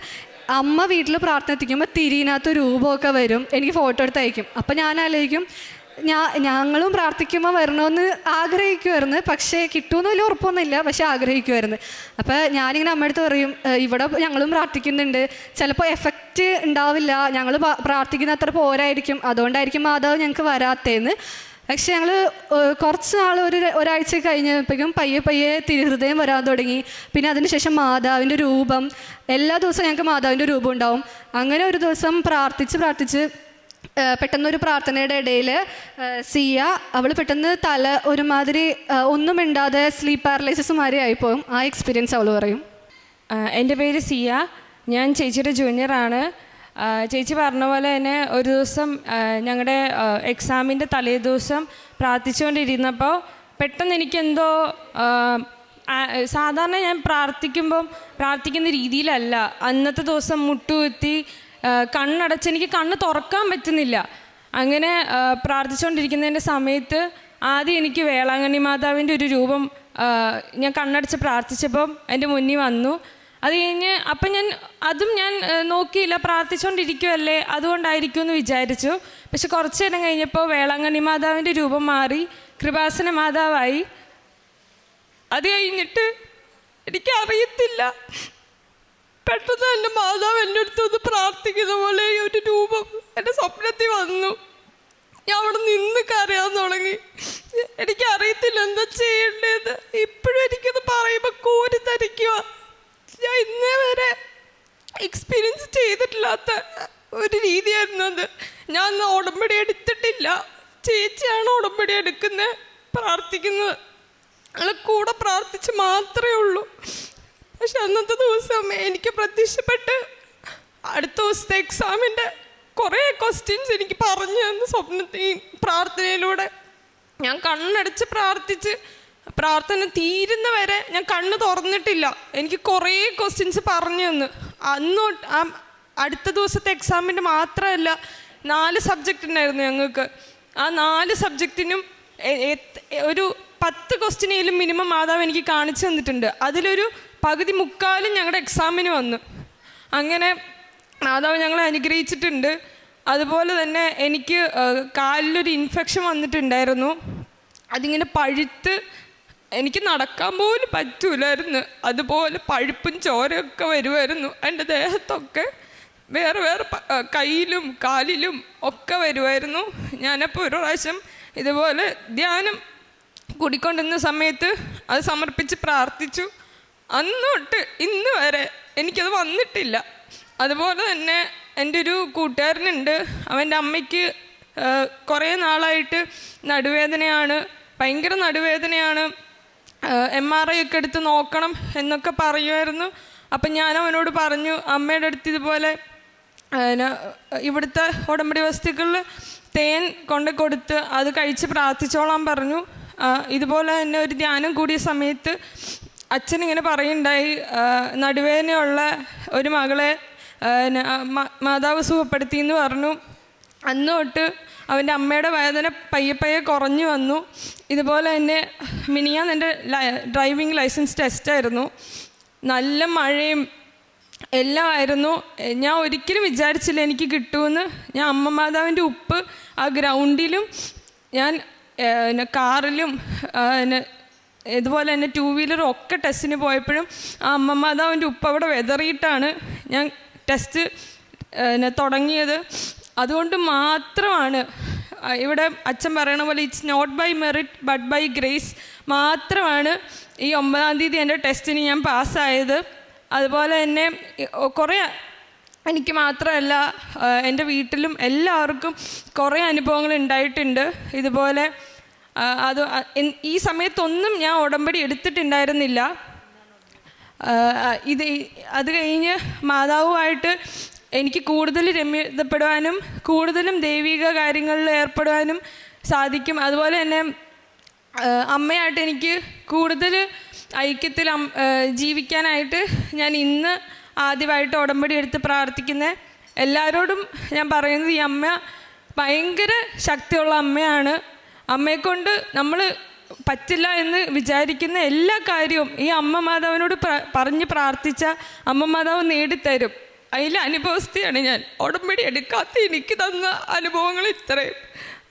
അമ്മ വീട്ടിൽ പ്രാർത്ഥനത്തിക്കുമ്പോൾ തിരിയിനകത്ത് രൂപമൊക്കെ വരും, എനിക്ക് ഫോട്ടോ എടുത്ത് അയക്കും. അപ്പം ഞാൻ ആലോചിക്കും, ഞങ്ങളും പ്രാർത്ഥിക്കുമ്പോൾ വരണമെന്ന് ആഗ്രഹിക്കുമായിരുന്നു, പക്ഷേ കിട്ടുമെന്ന് വലിയ ഉറപ്പൊന്നുമില്ല, പക്ഷേ ആഗ്രഹിക്കുമായിരുന്നു. അപ്പോൾ ഞാനിങ്ങനെ അമ്മയടുത്ത് പറയും, ഇവിടെ ഞങ്ങളും പ്രാർത്ഥിക്കുന്നുണ്ട്, ചിലപ്പോൾ എഫക്റ്റ് ഉണ്ടാവില്ല, ഞങ്ങൾ പ്രാർത്ഥിക്കുന്ന അത്ര പോരായിരിക്കും, അതുകൊണ്ടായിരിക്കും മാതാവ് ഞങ്ങൾക്ക് വരാത്തതെന്ന്. പക്ഷെ ഞങ്ങൾ കുറച്ച് നാൾ ഒരാഴ്ച കഴിഞ്ഞപ്പോഴേക്കും പയ്യെ തിരുഹൃദയം വരാൻ തുടങ്ങി. പിന്നെ അതിനുശേഷം മാതാവിൻ്റെ രൂപം, എല്ലാ ദിവസവും ഞങ്ങൾക്ക് മാതാവിൻ്റെ രൂപം ഉണ്ടാവും. അങ്ങനെ ഒരു ദിവസം പ്രാർത്ഥിച്ച് പെട്ടെന്നൊരു പ്രാർത്ഥനയുടെ ഇടയിൽ സിയ, അവൾ പെട്ടെന്ന് തല ഒരുമാതിരി ഒന്നും മിണ്ടാതെ സ്ലീപ്പ് പാരലൈസിസ് മാതിരി ആയിപ്പോവും. ആ എക്സ്പീരിയൻസ് അവൾ പറയും. എൻ്റെ പേര് സിയ, ഞാൻ ചേച്ചിയുടെ ജൂനിയറാണ്. ചേച്ചി പറഞ്ഞ പോലെ തന്നെ ഒരു ദിവസം ഞങ്ങളുടെ എക്സാമിൻ്റെ തലേ ദിവസം പ്രാർത്ഥിച്ചുകൊണ്ടിരുന്നപ്പോൾ പെട്ടെന്ന് എനിക്കെന്തോ, സാധാരണ ഞാൻ പ്രാർത്ഥിക്കുന്ന രീതിയിലല്ല, അന്നത്തെ ദിവസം മുട്ടുകുത്തി കണ്ണടച്ച് എനിക്ക് കണ്ണ് തുറക്കാൻ പറ്റുന്നില്ല. അങ്ങനെ പ്രാർത്ഥിച്ചുകൊണ്ടിരിക്കുന്നതിൻ്റെ സമയത്ത് ആദ്യം എനിക്ക് വേളാങ്കണ്ണി മാതാവിൻ്റെ ഒരു രൂപം ഞാൻ കണ്ണടച്ച് പ്രാർത്ഥിച്ചപ്പം എൻ്റെ മുന്നിൽ വന്നു. അത് കഴിഞ്ഞ് അപ്പം ഞാൻ നോക്കിയില്ല, പ്രാർത്ഥിച്ചുകൊണ്ടിരിക്കുമല്ലേ, അതുകൊണ്ടായിരിക്കും എന്ന് വിചാരിച്ചു. പക്ഷെ കുറച്ച് നേരം കഴിഞ്ഞപ്പോൾ വേളാങ്കണ്ണി മാതാവിൻ്റെ രൂപം മാറി കൃപാസന മാതാവായി. അത് കഴിഞ്ഞിട്ട് എനിക്കറിയത്തില്ല, പെട്ടെന്ന് എൻ്റെ മാതാവ് എൻ്റെ അടുത്തൊന്ന് പ്രാർത്ഥിക്കുന്ന പോലെ ഒരു രൂപം എൻ്റെ സ്വപ്നത്തിൽ വന്നു. ഞാൻ അവിടെ നിന്ന് കരയാൻ തുടങ്ങി. എനിക്കറിയത്തില്ല എന്താ ചെയ്യേണ്ടത്. ഇപ്പോഴും എനിക്കത് പറയുമ്പോൾ കോരിത്തരിക്കുക. ഞാൻ ഇന്നേ വരെ എക്സ്പീരിയൻസ് ചെയ്തിട്ടില്ലാത്ത ഒരു രീതിയായിരുന്നു അത്. ഞാൻ ഉടമ്പടി എടുത്തിട്ടില്ല, ചേച്ചിയാണ് ഉടമ്പടി എടുക്കുന്നത്, പ്രാർത്ഥിക്കുന്നത്. ഞങ്ങൾ കൂടെ പ്രാർത്ഥിച്ച് മാത്രമേ ഉള്ളൂ. പക്ഷെ അന്നത്തെ ദിവസം എനിക്ക് പ്രത്യക്ഷപ്പെട്ട് അടുത്ത ദിവസത്തെ എക്സാമിൻ്റെ കുറേ ക്വസ്റ്റ്യൻസ് എനിക്ക് പറഞ്ഞു തന്നു സ്വപ്നത്തിൽ, പ്രാർത്ഥനയിലൂടെ. ഞാൻ കണ്ണടച്ച് പ്രാർത്ഥിച്ച് പ്രാർത്ഥന തീരുന്ന വരെ ഞാൻ കണ്ണ് തുറന്നിട്ടില്ല. എനിക്ക് കുറേ ക്വസ്റ്റ്യൻസ് പറഞ്ഞു തന്നു. അടുത്ത ദിവസത്തെ എക്സാമിൻ്റെ മാത്രമല്ല, 4 സബ്ജക്റ്റ് ഉണ്ടായിരുന്നു ഞങ്ങൾക്ക്. ആ 4 സബ്ജക്റ്റിനും ഒരു 10 ക്വസ്റ്റ്യനെങ്കിലും മിനിമം മാതാവ് എനിക്ക് കാണിച്ചു തന്നിട്ടുണ്ട്. അതിലൊരു പകുതി മുക്കാലും ഞങ്ങളുടെ എക്സാമിന് വന്നു. അങ്ങനെ മാതാവ് ഞങ്ങളെ അനുഗ്രഹിച്ചിട്ടുണ്ട്. അതുപോലെ തന്നെ എനിക്ക് കാലിലൊരു ഇൻഫെക്ഷൻ വന്നിട്ടുണ്ടായിരുന്നു. അതിങ്ങനെ പഴുത്ത് എനിക്ക് നടക്കാൻ പോലും പറ്റൂലായിരുന്നു. അതുപോലെ പഴുപ്പും ചോരയൊക്കെ വരുമായിരുന്നു എൻ്റെ ദേഹത്തൊക്കെ, വേറെ കയ്യിലും കാലിലും ഒക്കെ വരുമായിരുന്നു. ഞാനപ്പോൾ ഒരു പ്രാവശ്യം ഇതുപോലെ ധ്യാനം കൂടിക്കൊണ്ടിരുന്ന സമയത്ത് അത് സമർപ്പിച്ച് പ്രാർത്ഥിച്ചു. അന്ന് തൊട്ട് ഇന്ന് വരെ എനിക്കത് വന്നിട്ടില്ല. അതുപോലെ തന്നെ എൻ്റെ ഒരു കൂട്ടുകാരനുണ്ട്, അവൻ്റെ അമ്മയ്ക്ക് കുറേ നാളായിട്ട് നടുവേദനയാണ്, ഭയങ്കര നടുവേദനയാണ്, MRI ഒക്കെ എടുത്ത് നോക്കണം എന്നൊക്കെ പറയുമായിരുന്നു. അപ്പം ഞാൻ അവനോട് പറഞ്ഞു, അമ്മയുടെ അടുത്ത് ഇതുപോലെ ഇവിടുത്തെ ഉടമ്പടി വസ്തുക്കളിൽ തേൻ കൊണ്ട് കൊടുത്ത് അത് കഴിച്ച് പ്രാർത്ഥിച്ചോളാൻ പറഞ്ഞു. ഇതുപോലെ തന്നെ ഒരു ധ്യാനം കൂടിയ സമയത്ത് അച്ഛനിങ്ങനെ പറയുണ്ടായി, നടുവേദനയുള്ള ഒരു മകളെ മാതാവ് സുഖപ്പെടുത്തി എന്ന് പറഞ്ഞു. അന്ന് തൊട്ട് അവൻ്റെ അമ്മയുടെ വേദന പയ്യെ കുറഞ്ഞു വന്നു. ഇതുപോലെ തന്നെ മിനിയാന്ന് എൻ്റെ ഡ്രൈവിംഗ് ലൈസൻസ് ടെസ്റ്റായിരുന്നു. നല്ല മഴയും എല്ലാം ആയിരുന്നു. ഞാൻ ഒരിക്കലും വിചാരിച്ചില്ല എനിക്ക് കിട്ടുമെന്ന്. ഞാൻ അമ്മ മാതാവിൻ്റെ ഉപ്പ് ആ ഗ്രൗണ്ടിലും ഞാൻ കാറിലും ഇതുപോലെ തന്നെ 2 വീലറും ഒക്കെ ടെസ്റ്റിന് പോയപ്പോഴും ആ അമ്മ മാതാവിൻ്റെ ഉപ്പ് അവിടെ വെതറിയിട്ടാണ് ഞാൻ ടെസ്റ്റ് തുടങ്ങിയത്. അതുകൊണ്ട് മാത്രമാണ് ഇവിടെ അച്ഛൻ പറയണ പോലെ it's not by merit but by grace മാത്രമാണ് ഈ 9-ാം തീയതി എൻ്റെ ടെസ്റ്റിന് ഞാൻ പാസ്സായത്. അതുപോലെ തന്നെ കുറേ എനിക്ക് മാത്രമല്ല എൻ്റെ വീട്ടിലും എല്ലാവർക്കും കുറേ അനുഭവങ്ങൾ ഉണ്ടായിട്ടുണ്ട്. ഇതുപോലെ ഈ സമയത്തൊന്നും ഞാൻ ഉടമ്പടി എടുത്തിട്ടുണ്ടായിരുന്നില്ല. അത് കഴിഞ്ഞ് മാതാവുമായിട്ട് എനിക്ക് കൂടുതൽ രമ്യതപ്പെടുവാനും കൂടുതലും ദൈവിക കാര്യങ്ങളിൽ ഏർപ്പെടുവാനും സാധിക്കും. അതുപോലെ തന്നെ അമ്മയായിട്ട് എനിക്ക് കൂടുതൽ ഐക്യത്തിൽ ജീവിക്കാനായിട്ട് ഞാൻ ഇന്ന് ആദ്യമായിട്ട് ഉടമ്പടി എടുത്ത് പ്രാർത്ഥിക്കുന്ന എല്ലാവരോടും ഞാൻ പറയുന്നത്, ഈ അമ്മ ഭയങ്കര ശക്തിയുള്ള അമ്മയാണ്. അമ്മയെക്കൊണ്ട് നമ്മൾ പറ്റില്ല എന്ന് വിചാരിക്കുന്ന എല്ലാ കാര്യവും ഈ അമ്മ മാതാവിനോട് പറഞ്ഞ് പ്രാർത്ഥിച്ച അമ്മ മാതാവ് നേടിത്തരും. അതിലെ അനുഭവസ്ഥയാണ് ഞാൻ. ഉടമ്പടി എടുക്കാത്ത എനിക്ക് തന്ന അനുഭവങ്ങൾ ഇത്രയും.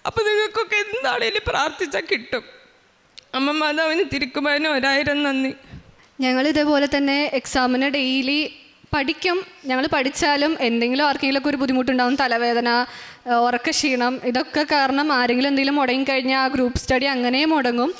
അപ്പോൾ നിങ്ങൾക്കൊക്കെ എന്താണേലും പ്രാർത്ഥിച്ചാൽ കിട്ടും. അമ്മ മാതാവിന് തിരുക്കുമാരനും 1000 നന്ദി. ഞങ്ങൾ ഇതേപോലെ തന്നെ എക്സാമിന് ഡെയിലി പഠിക്കും. ഞങ്ങൾ പഠിച്ചാലും എന്തെങ്കിലും ആർക്കെങ്കിലുമൊക്കെ ഒരു ബുദ്ധിമുട്ടുണ്ടാകും, തലവേദന, ഉറക്കക്ഷീണം, ഇതൊക്കെ കാരണം ആരെങ്കിലും എന്തെങ്കിലും മുടങ്ങിക്കഴിഞ്ഞാൽ ആ ഗ്രൂപ്പ് സ്റ്റഡി അങ്ങനെ മുടങ്ങും.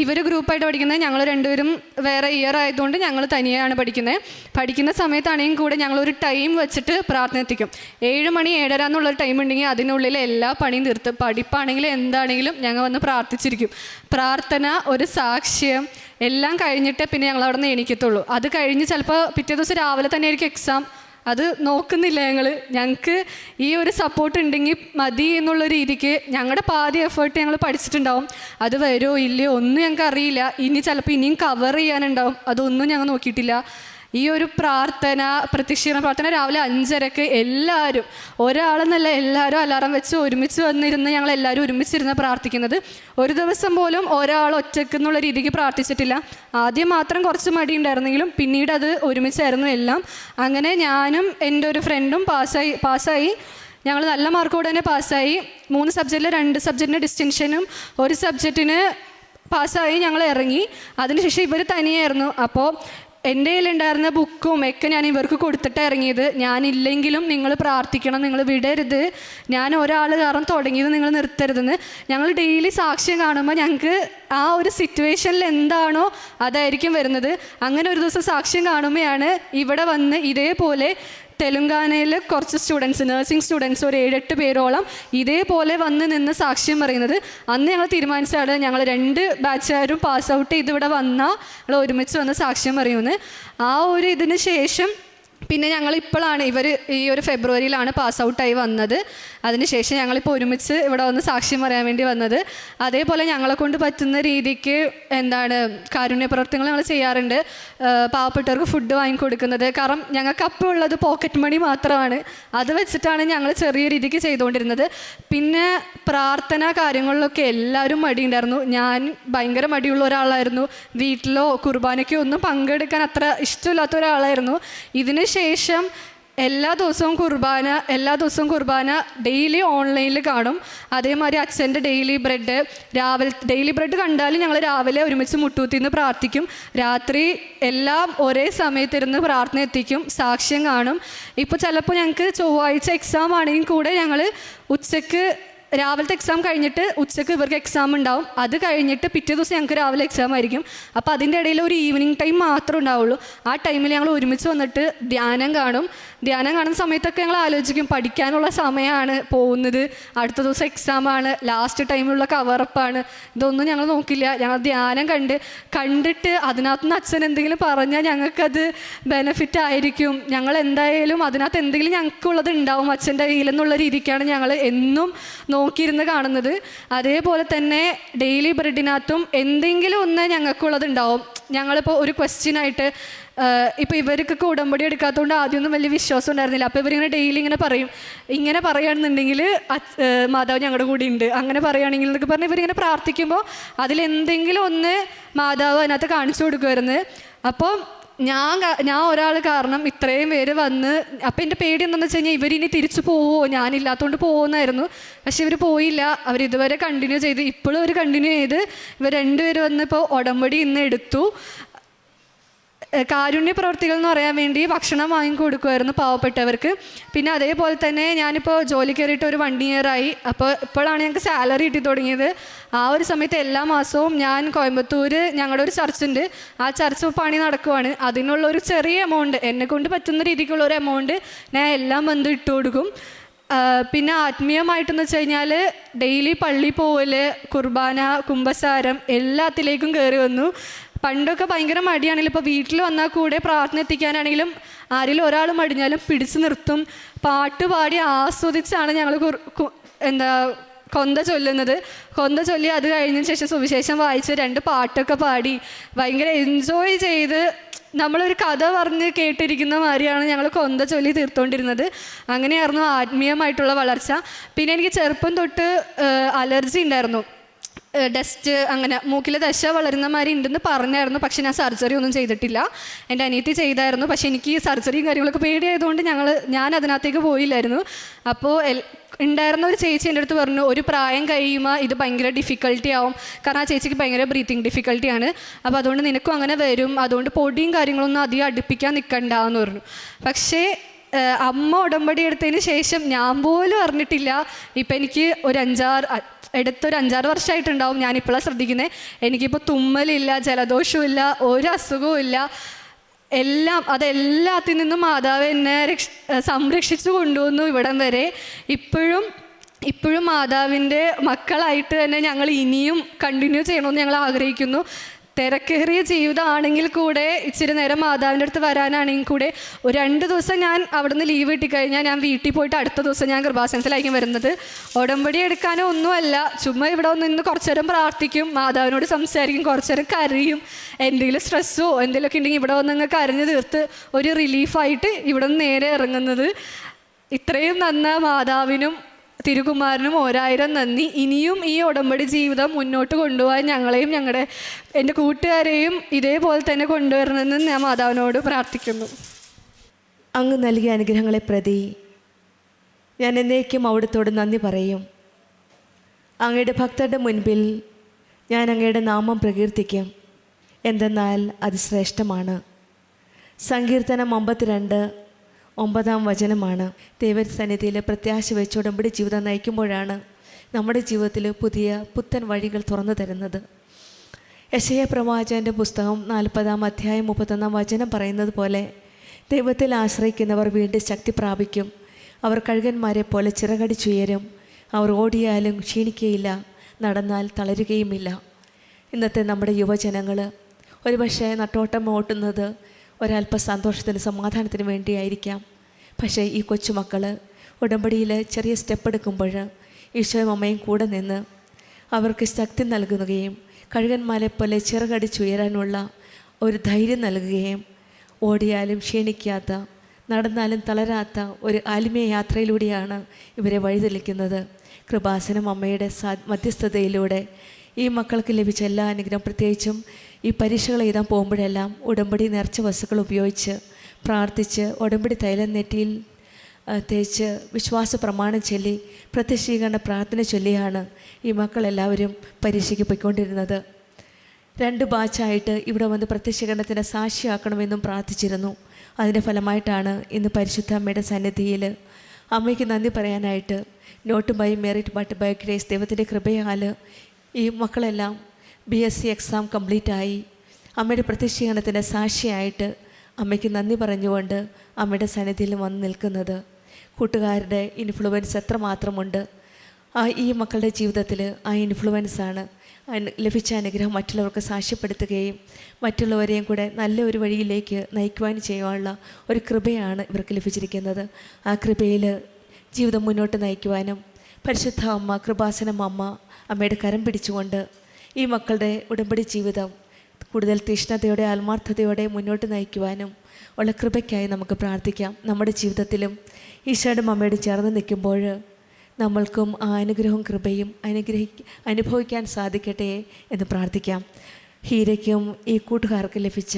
ഇവർ ഗ്രൂപ്പായിട്ട് പഠിക്കുന്നത്, ഞങ്ങൾ രണ്ടുപേരും വേറെ ഇയർ ആയതുകൊണ്ട് ഞങ്ങൾ തനിയാണ് പഠിക്കുന്നത്. പഠിക്കുന്ന സമയത്താണെങ്കിൽ കൂടെ ഞങ്ങളൊരു ടൈം വെച്ചിട്ട് പ്രാർത്ഥന എത്തിക്കും. 7 മണി 7:30 എന്നുള്ളൊരു ടൈം ഉണ്ടെങ്കിൽ അതിനുള്ളിൽ എല്ലാ പണിയും തീർത്ത്, പഠിപ്പാണെങ്കിലും എന്താണെങ്കിലും ഞങ്ങൾ വന്ന് പ്രാർത്ഥിച്ചിരിക്കും. പ്രാർത്ഥന, ഒരു സാക്ഷ്യം എല്ലാം കഴിഞ്ഞിട്ട് പിന്നെ ഞങ്ങൾ അവിടെ നിന്ന് എണീക്കത്തുള്ളൂ. അത് കഴിഞ്ഞ് ചിലപ്പോൾ പിറ്റേ ദിവസം രാവിലെ തന്നെ ആയിരിക്കും എക്സാം. അത് നോക്കുന്നില്ല ഞങ്ങൾക്ക് ഈ ഒരു സപ്പോർട്ട് ഉണ്ടെങ്കിൽ മതി എന്നുള്ള രീതിക്ക് ഞങ്ങളുടെ പാതി എഫേർട്ട് ഞങ്ങൾ പഠിച്ചിട്ടുണ്ടാവും. അത് വരുമോ ഇല്ലയോ ഒന്നും ഞങ്ങൾക്ക് അറിയില്ല. ഇനി ചിലപ്പോൾ ഇനിയും കവർ ചെയ്യാനുണ്ടാവും, അതൊന്നും ഞങ്ങൾ നോക്കിയിട്ടില്ല. ഈ ഒരു പ്രാർത്ഥന, പ്രത്യക്ഷീകരണ പ്രാർത്ഥന രാവിലെ 5:30 എല്ലാവരും, ഒരാളെന്നല്ല എല്ലാവരും അലാറം വെച്ച് ഒരുമിച്ച് വന്നിരുന്ന് ഞങ്ങൾ എല്ലാവരും ഒരുമിച്ചിരുന്ന് പ്രാർത്ഥിക്കുന്നത്. ഒരു ദിവസം പോലും ഒരാൾ ഒറ്റയ്ക്ക് എന്നുള്ള രീതിക്ക് പ്രാർത്ഥിച്ചിട്ടില്ല. ആദ്യം മാത്രം കുറച്ച് മടി ഉണ്ടായിരുന്നെങ്കിലും പിന്നീട് അത് ഒരുമിച്ചായിരുന്നു എല്ലാം. അങ്ങനെ ഞാനും എൻ്റെ ഒരു ഫ്രണ്ടും പാസ്സായി. ഞങ്ങൾ നല്ല മാർക്കോടെ തന്നെ പാസ്സായി. 3 സബ്ജക്റ്റിൽ 2 സബ്ജക്റ്റിന് ഡിസ്റ്റിങ്ഷനും 1 സബ്ജക്റ്റിന് പാസ്സായി ഞങ്ങൾ ഇറങ്ങി. അതിനുശേഷം ഇവർ തനിയായിരുന്നു. അപ്പോൾ എൻ്റെ കയ്യിലുണ്ടായിരുന്ന ബുക്കും ഒക്കെ ഞാൻ ഇവർക്ക് കൊടുത്തിട്ട് ഇറങ്ങിയത്. ഞാനില്ലെങ്കിലും നിങ്ങൾ പ്രാർത്ഥിക്കണം, നിങ്ങൾ വിടരുത്, ഞാൻ ഒരാൾ കാരണം തുടങ്ങിയത് നിങ്ങൾ നിർത്തരുതെന്ന്. ഞങ്ങൾ ഡെയിലി സാക്ഷ്യം കാണുമ്പോൾ ഞങ്ങൾക്ക് ആ ഒരു സിറ്റുവേഷനിൽ എന്താണോ അതായിരിക്കും വരുന്നത്. അങ്ങനെ ഒരു ദിവസം സാക്ഷ്യം കാണുമ്പോഴാണ് ഇവിടെ വന്ന് ഇതേപോലെ തെലുങ്കാനയിൽ കുറച്ച് സ്റ്റുഡൻസ്, നഴ്സിംഗ് സ്റ്റുഡൻസ്, ഒരു 7-8 പേരോളം ഇതേപോലെ വന്ന് നിന്ന് സാക്ഷ്യം പറയുന്നത്. അന്ന് ഞങ്ങൾ തീരുമാനിച്ചാണ് ഞങ്ങൾ 2 ബാച്ചുകാരും പാസ് ഔട്ട് ചെയ്ത് ഇവിടെ വന്നാൽ ഞങ്ങൾ ഒരുമിച്ച് വന്ന് സാക്ഷ്യം പറയുമെന്ന്. ആ ഒരു ഇതിന് ശേഷം പിന്നെ ഞങ്ങളിപ്പോഴാണ് ഈ ഒരു ഫെബ്രുവരിയിലാണ് പാസ് ഔട്ടായി വന്നത്. അതിനുശേഷം ഞങ്ങളിപ്പോൾ ഒരുമിച്ച് ഇവിടെ വന്ന് സാക്ഷ്യം പറയാൻ വേണ്ടി വന്നത്. അതേപോലെ ഞങ്ങളെ കൊണ്ട് പറ്റുന്ന രീതിക്ക് കാരുണ്യ പ്രവർത്തനങ്ങൾ ഞങ്ങൾ ചെയ്യാറുണ്ട്. പാവപ്പെട്ടവർക്ക് ഫുഡ് വാങ്ങിക്കൊടുക്കുന്നത്. കാരണം ഞങ്ങൾക്ക് അപ്പോൾ ഉള്ളത് പോക്കറ്റ് മണി മാത്രമാണ്. അത് വെച്ചിട്ടാണ് ഞങ്ങൾ ചെറിയ രീതിക്ക് ചെയ്തുകൊണ്ടിരുന്നത്. പിന്നെ പ്രാർത്ഥന കാര്യങ്ങളിലൊക്കെ എല്ലാവരും മടിയുണ്ടായിരുന്നു. ഞാൻ ഭയങ്കര മടിയുള്ള ഒരാളായിരുന്നു. വീട്ടിലോ കുർബാനയ്ക്കോ ഒന്നും പങ്കെടുക്കാൻ അത്ര ഇഷ്ടമില്ലാത്ത ഒരാളായിരുന്നു. ഇതിന് ശേഷം എല്ലാ ദിവസവും കുർബാന ഡെയിലി ഓൺലൈനിൽ കാണും. അതേമാതിരി അച്ഛൻ്റെ ഡെയിലി ബ്രെഡ് കണ്ടാലും ഞങ്ങൾ രാവിലെ ഒരുമിച്ച് മുട്ടൂത്തിന്ന് പ്രാർത്ഥിക്കും. രാത്രി എല്ലാം ഒരേ സമയത്തിരുന്ന് പ്രാർത്ഥന എത്തിക്കും, സാക്ഷ്യം കാണും. ഇപ്പോൾ ചിലപ്പോൾ ഞങ്ങൾക്ക് ചൊവ്വാഴ്ച എക്സാം ആണെങ്കിൽ കൂടെ ഞങ്ങൾ ഉച്ചയ്ക്ക് രാവിലത്തെ എക്സാം കഴിഞ്ഞിട്ട് ഉച്ചയ്ക്ക് ഇവർക്ക് എക്സാം ഉണ്ടാവും. അത് കഴിഞ്ഞിട്ട് പിറ്റേ ദിവസം ഞങ്ങൾക്ക് രാവിലെ എക്സാം ആയിരിക്കും. അപ്പോൾ അതിൻ്റെ ഇടയിൽ ഒരു ഈവനിങ് ടൈം മാത്രമേ ഉണ്ടാവുള്ളൂ. ആ ടൈമിൽ ഞങ്ങൾ ഒരുമിച്ച് വന്നിട്ട് ധ്യാനം കാണും. ധ്യാനം കാണുന്ന സമയത്തൊക്കെ ഞങ്ങൾ ആലോചിക്കും, പഠിക്കാനുള്ള സമയമാണ് പോകുന്നത്, അടുത്ത ദിവസം എക്സാമാണ്, ലാസ്റ്റ് ടൈമിലുള്ള കവറപ്പാണ്, ഇതൊന്നും ഞങ്ങൾ നോക്കില്ല. ഞങ്ങൾ ധ്യാനം കണ്ടിട്ട് അതിനകത്തുനിന്ന് അച്ഛൻ എന്തെങ്കിലും പറഞ്ഞാൽ ഞങ്ങൾക്കത് ബെനിഫിറ്റ് ആയിരിക്കും. ഞങ്ങൾ എന്തായാലും അതിനകത്ത് എന്തെങ്കിലും ഞങ്ങൾക്കുള്ളത് ഉണ്ടാവും അച്ഛൻ്റെ കയ്യിലെന്നുള്ള രീതിക്കാണ് ഞങ്ങൾ എന്നും നോക്കിയിരുന്ന് കാണുന്നത്. അതേപോലെ തന്നെ ഡെയിലി ബ്രെഡിനകത്തും എന്തെങ്കിലും ഒന്ന് ഞങ്ങൾക്കുള്ളത് ഉണ്ടാവും. ഞങ്ങളിപ്പോൾ ഒരു ക്വസ്റ്റ്യനായിട്ട് ഇപ്പോൾ ഇവർക്കൊക്കെ ഉടമ്പടി എടുക്കാത്തതുകൊണ്ട് ആദ്യമൊന്നും വലിയ വിശ്വാസം ഉണ്ടായിരുന്നില്ല. അപ്പോൾ ഇവരിങ്ങനെ ഡെയിലി ഇങ്ങനെ പറയുകയാണെന്നുണ്ടെങ്കിൽ മാതാവ് ഞങ്ങളുടെ കൂടെ ഉണ്ട്, അങ്ങനെ പറയുകയാണെങ്കിൽ എന്നൊക്കെ പറഞ്ഞ് ഇവരിങ്ങനെ പ്രാർത്ഥിക്കുമ്പോൾ അതിലെന്തെങ്കിലും ഒന്ന് മാതാവ് അതിനകത്ത് കാണിച്ചു കൊടുക്കുമായിരുന്നു. അപ്പോൾ ഞാൻ ഒരാൾ കാരണം ഇത്രയും പേര് വന്ന്, അപ്പം എൻ്റെ പേടി എന്താണെന്ന് വെച്ച് കഴിഞ്ഞാൽ ഇവരിനി തിരിച്ചു പോവുമോ, ഞാനില്ലാത്തതുകൊണ്ട് പോകുമെന്നായിരുന്നു. പക്ഷെ ഇവർ പോയില്ല. അവരിതുവരെ കണ്ടിന്യൂ ചെയ്ത്, ഇപ്പോഴും അവർ കണ്ടിന്യൂ ചെയ്ത് ഇവർ 2 പേര് വന്ന് ഇപ്പോൾ ഉടമ്പടി ഇന്ന് എടുത്തു. കാരുണ്യ പ്രവർത്തികൾ എന്ന് പറയാൻ വേണ്ടി ഭക്ഷണം വാങ്ങിക്കൊടുക്കുമായിരുന്നു പാവപ്പെട്ടവർക്ക്. പിന്നെ അതേപോലെ തന്നെ ഞാനിപ്പോൾ ജോലി കയറിയിട്ട് ഒരു 1 ഇയറായി. അപ്പോൾ ഇപ്പോഴാണ് ഞങ്ങൾക്ക് സാലറി കിട്ടി തുടങ്ങിയത്. ആ ഒരു സമയത്ത് എല്ലാ മാസവും ഞാൻ കോയമ്പത്തൂർ ഞങ്ങളുടെ ഒരു ചർച്ചുണ്ട്, ആ ചർച്ച് പണി നടക്കുവാണ്. അതിനുള്ളൊരു ചെറിയ എമൗണ്ട്, എന്നെക്കൊണ്ട് പറ്റുന്ന രീതിക്കുള്ളൊരു എമൗണ്ട് ഞാൻ എല്ലാം വന്ന് ഇട്ട് കൊടുക്കും. പിന്നെ ആത്മീയമായിട്ടെന്ന് വെച്ച് കഴിഞ്ഞാൽ ഡെയിലി പള്ളി പോവൽ, കുർബാന, കുമ്പസാരം എല്ലാത്തിലേക്കും കയറി വന്നു. പണ്ടൊക്കെ ഭയങ്കര മടിയാണെങ്കിലും ഇപ്പോൾ വീട്ടിൽ വന്നാൽ കൂടെ പ്രാർത്ഥന എത്തിക്കാനാണെങ്കിലും ആരെങ്കിലും ഒരാൾ മടിഞ്ഞാലും പിടിച്ചു നിർത്തും. പാട്ട് പാടി ആസ്വദിച്ചാണ് ഞങ്ങൾ കൊന്ത ചൊല്ലുന്നത്. കൊന്ത ചൊല്ലി അത് കഴിഞ്ഞതിന് ശേഷം സുവിശേഷം വായിച്ച് 2 പാട്ടൊക്കെ പാടി ഭയങ്കര എൻജോയ് ചെയ്ത് നമ്മളൊരു കഥ പറഞ്ഞ് കേട്ടിരിക്കുന്ന മാതിരിയാണ് ഞങ്ങൾ കൊന്ത ചൊല്ലി തീർത്തുകൊണ്ടിരുന്നത്. അങ്ങനെയായിരുന്നു ആത്മീയമായിട്ടുള്ള വളർച്ച. പിന്നെ എനിക്ക് ചെറുപ്പം തൊട്ട് അലർജി ഉണ്ടായിരുന്നു. ഡസ്റ്റ് അങ്ങനെ മൂക്കിൽ ദശ വളരുന്ന മാതിരി ഉണ്ടെന്ന് പറഞ്ഞായിരുന്നു. പക്ഷേ ഞാൻ സർജറി ഒന്നും ചെയ്തിട്ടില്ല. എൻ്റെ അനിയത്തി ചെയ്തായിരുന്നു. പക്ഷേ എനിക്ക് സർജറിയും കാര്യങ്ങളൊക്കെ പേടിയായതുകൊണ്ട് ഞാൻ അതിനകത്തേക്ക് പോയില്ലായിരുന്നു. അപ്പോൾ ഉണ്ടായിരുന്ന ഒരു ചേച്ചി എൻ്റെ അടുത്ത് പറഞ്ഞു, ഒരു പ്രായം കഴിയുമ്പോൾ ഇത് ഭയങ്കര ഡിഫിക്കൽട്ടി ആവും. കാരണം ആ ചേച്ചിക്ക് ഭയങ്കര ബ്രീത്തിങ് ഡിഫിക്കൽട്ടിയാണ്. അപ്പോൾ അതുകൊണ്ട് നിനക്കും അങ്ങനെ വരും. അതുകൊണ്ട് പൊടിയും കാര്യങ്ങളൊന്നും അധികം അടുപ്പിക്കാൻ നിൽക്കണ്ട എന്ന് പറഞ്ഞു. പക്ഷേ അമ്മ ഉടമ്പടി എടുത്തതിന് ശേഷം ഞാൻ പോലും അറിഞ്ഞിട്ടില്ല. ഇപ്പം എനിക്ക് ഒരു 5-6 വർഷമായിട്ടുണ്ടാവും. ഞാനിപ്പോഴാണ് ശ്രദ്ധിക്കുന്നത്. എനിക്കിപ്പോൾ തുമ്മലില്ല, ജലദോഷമില്ല, ഒരു അസുഖവും ഇല്ല. അതെല്ലാത്തിൽ നിന്നും മാതാവ് എന്നെ സംരക്ഷിച്ചു കൊണ്ടുവന്നു ഇവിടം വരെ. ഇപ്പോഴും മാതാവിൻ്റെ മക്കളായിട്ട് തന്നെ ഞങ്ങൾ ഇനിയും കണ്ടിന്യൂ ചെയ്യണമെന്ന് ഞങ്ങൾ ആഗ്രഹിക്കുന്നു. തിരക്കേറിയ ജീവിതമാണെങ്കിൽ കൂടെ ഇച്ചിരി നേരം മാതാവിൻ്റെ അടുത്ത് വരാനാണെങ്കിൽ കൂടെ ഒരു 2 ദിവസം ഞാൻ അവിടെ നിന്ന് ലീവ് കിട്ടിക്കഴിഞ്ഞാൽ ഞാൻ വീട്ടിൽ പോയിട്ട് അടുത്ത ദിവസം ഞാൻ കൃപാസനത്തിലായിരിക്കും വരുന്നത്. ഉടമ്പടി എടുക്കാനോ ഒന്നുമല്ല, ചുമ്മാ ഇവിടെ നിന്ന് കുറച്ചു നേരം പ്രാർത്ഥിക്കും, മാതാവിനോട് സംസാരിക്കും, കുറച്ചു നേരം കരയും. എന്തെങ്കിലും സ്ട്രെസ്സോ എന്തെങ്കിലുമൊക്കെ ഉണ്ടെങ്കിൽ ഇവിടെ വന്ന് കരഞ്ഞ് തീർത്ത് ഒരു റിലീഫായിട്ട് ഇവിടെ നിന്ന് നേരെ ഇറങ്ങുന്നത്. ഇത്രയും നന്ന മാതാവിനും തിരുകുമാരനും 1000 നന്ദി. ഇനിയും ഈ ഉടമ്പടി ജീവിതം മുന്നോട്ട് കൊണ്ടുപോകാൻ ഞങ്ങളെയും എൻ്റെ കൂട്ടുകാരെയും ഇതേപോലെ തന്നെ കൊണ്ടുവരണമെന്ന് ഞാൻ മാതാവിനോട് പ്രാർത്ഥിക്കുന്നു. അങ്ങ് നൽകിയ അനുഗ്രഹങ്ങളെ പ്രതി ഞാൻ എന്നേക്കും അവിടുത്തോട് നന്ദി പറയും. അങ്ങയുടെ ഭക്തരുടെ മുൻപിൽ ഞാൻ അങ്ങയുടെ നാമം പ്രകീർത്തിക്കും. എന്തെന്നാൽ അത് ശ്രേഷ്ഠമാണ്. സങ്കീർത്തനം 52:9 ദൈവസന്നിധിയിൽ പ്രത്യാശ വെച്ച് ഉടമ്പടി ജീവിതം നയിക്കുമ്പോഴാണ് നമ്മുടെ ജീവിതത്തിൽ പുത്തൻ വഴികൾ തുറന്നു തരുന്നത്. യെശയ്യാ പ്രവാചകൻ്റെ പുസ്തകം 40-31 പറയുന്നത് പോലെ ദൈവത്തിൽ ആശ്രയിക്കുന്നവർ വീണ്ടും ശക്തി പ്രാപിക്കും. അവർ കഴുകന്മാരെ പോലെ ചിറകടിച്ചുയരും. അവർ ഓടിയാലും ക്ഷീണിക്കുകയില്ല, നടന്നാൽ തളരുകയുമില്ല. ഇന്നത്തെ നമ്മുടെ യുവജനങ്ങൾ ഒരുപക്ഷെ നട്ടോട്ടം ഓട്ടുന്നത് ഒരല്പ സന്തോഷത്തിന് സമാധാനത്തിന് വേണ്ടിയായിരിക്കാം. പക്ഷേ ഈ കൊച്ചുമക്കൾ ഉടമ്പടിയിൽ ചെറിയ സ്റ്റെപ്പ് എടുക്കുമ്പോൾ ഈശോയും അമ്മയും കൂടെ നിന്ന് അവർക്ക് ശക്തി നൽകുകയും കഴുകന്മാരെ പോലെ ചിറകടിച്ചുയരാനുള്ള ഒരു ധൈര്യം നൽകുകയും ഓടിയാലും ക്ഷീണിക്കാത്ത, നടന്നാലും തളരാത്ത ഒരു ആത്മീയ യാത്രയിലൂടെയാണ് ഇവരെ വഴിതെളിക്കുന്നത്. കൃപാസനം അമ്മയുടെ മധ്യസ്ഥതയിലൂടെ ഈ മക്കൾക്ക് ലഭിച്ച എല്ലാ അനുഗ്രഹം, പ്രത്യേകിച്ചും ഈ പരീക്ഷകൾ എഴുതാൻ പോകുമ്പോഴെല്ലാം ഉടമ്പടി നേർച്ച വസ്തുക്കൾ ഉപയോഗിച്ച് പ്രാർത്ഥിച്ച് ഉടമ്പടി തൈലം നെറ്റിയിൽ തേച്ച് വിശ്വാസ പ്രമാണം ചൊല്ലി പ്രത്യക്ഷീകരണ പ്രാർത്ഥന ചൊല്ലിയാണ് ഈ മക്കളെല്ലാവരും പരീക്ഷയ്ക്ക് പോയിക്കൊണ്ടിരുന്നത്. 2 ബാച്ചായിട്ട് ഇവിടെ വന്ന് പ്രത്യക്ഷീകരണത്തിൻ്റെ സാക്ഷിയാക്കണമെന്നും പ്രാർത്ഥിച്ചിരുന്നു. അതിൻ്റെ ഫലമായിട്ടാണ് ഇന്ന് പരിശുദ്ധ അമ്മയുടെ സന്നിധിയിൽ അമ്മയ്ക്ക് നന്ദി പറയാനായിട്ട് not by merit but by grace ദൈവത്തിൻ്റെ കൃപയാൽ ഈ മക്കളെല്ലാം BSc എക്സാം കംപ്ലീറ്റായി അമ്മയുടെ പ്രത്യക്ഷീകരണത്തിൻ്റെ സാക്ഷിയായിട്ട് അമ്മയ്ക്ക് നന്ദി പറഞ്ഞുകൊണ്ട് അമ്മയുടെ സന്നിധിയിൽ വന്ന് നിൽക്കുന്നത്. കൂട്ടുകാരുടെ ഇൻഫ്ലുവൻസ് എത്രമാത്രമുണ്ട് ഈ മക്കളുടെ ജീവിതത്തിൽ. ആ ഇൻഫ്ലുവൻസാണ് ലഭിച്ച അനുഗ്രഹം മറ്റുള്ളവർക്ക് സാക്ഷ്യപ്പെടുത്തുകയും മറ്റുള്ളവരെയും കൂടെ നല്ല ഒരു വഴിയിലേക്ക് നയിക്കുവാനും ചെയ്യാനുള്ള ഒരു കൃപയാണ് ഇവർക്ക് ലഭിച്ചിരിക്കുന്നത്. ആ കൃപയിൽ ജീവിതം മുന്നോട്ട് നയിക്കുവാനും പരിശുദ്ധ അമ്മ, കൃപാസനം അമ്മയുടെ കരം പിടിച്ചുകൊണ്ട് ഈ മക്കളുടെ ഉടമ്പടി ജീവിതം കൂടുതൽ തീഷ്ണതയോടെ ആത്മാർത്ഥതയോടെ മുന്നോട്ട് നയിക്കുവാനും ഉള്ള കൃപയ്ക്കായി നമുക്ക് പ്രാർത്ഥിക്കാം. നമ്മുടെ ജീവിതത്തിലും ഈശോയുടെ അമ്മയോട് ചേർന്ന് നിൽക്കുമ്പോൾ നമ്മൾക്കും ആ അനുഗ്രഹവും കൃപയും അനുഭവിക്കാൻ സാധിക്കട്ടെ എന്ന് പ്രാർത്ഥിക്കാം. ഹീരയ്ക്കും ഈ കൂട്ടുകാർക്കും ലഭിച്ച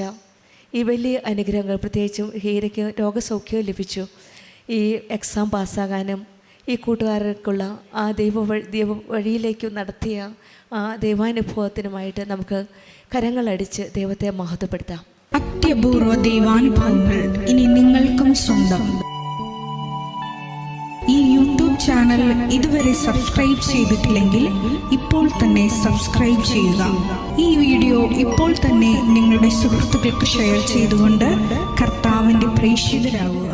ഈ വലിയ അനുഗ്രഹങ്ങൾ, പ്രത്യേകിച്ചും ഹീരയ്ക്ക് രോഗസൗഖ്യവും ലഭിച്ചു. ഈ എക്സാം പാസ്സാകാനും ഈ കൂട്ടുകാർക്കുള്ള ആ ദൈവ വഴിയിലേക്ക് നടത്തിയ ആ ദൈവാനുഭവത്തിനുമായിട്ട് നമുക്ക് കരങ്ങളടിച്ച് ദൈവത്തെ മഹത്വപ്പെടുത്താം. അത്യപൂർവ ദൈവാനുഭവങ്ങൾ ഇനി നിങ്ങൾക്കും സ്വന്തം. ഈ യൂട്യൂബ് ചാനൽ ഇതുവരെ സബ്സ്ക്രൈബ് ചെയ്തിട്ടില്ലെങ്കിൽ ഇപ്പോൾ തന്നെ സബ്സ്ക്രൈബ് ചെയ്യുക. ഈ വീഡിയോ ഇപ്പോൾ തന്നെ നിങ്ങളുടെ സുഹൃത്തുക്കൾക്ക് ഷെയർ ചെയ്തുകൊണ്ട് കർത്താവിൻ്റെ പ്രേക്ഷിതരാകുക.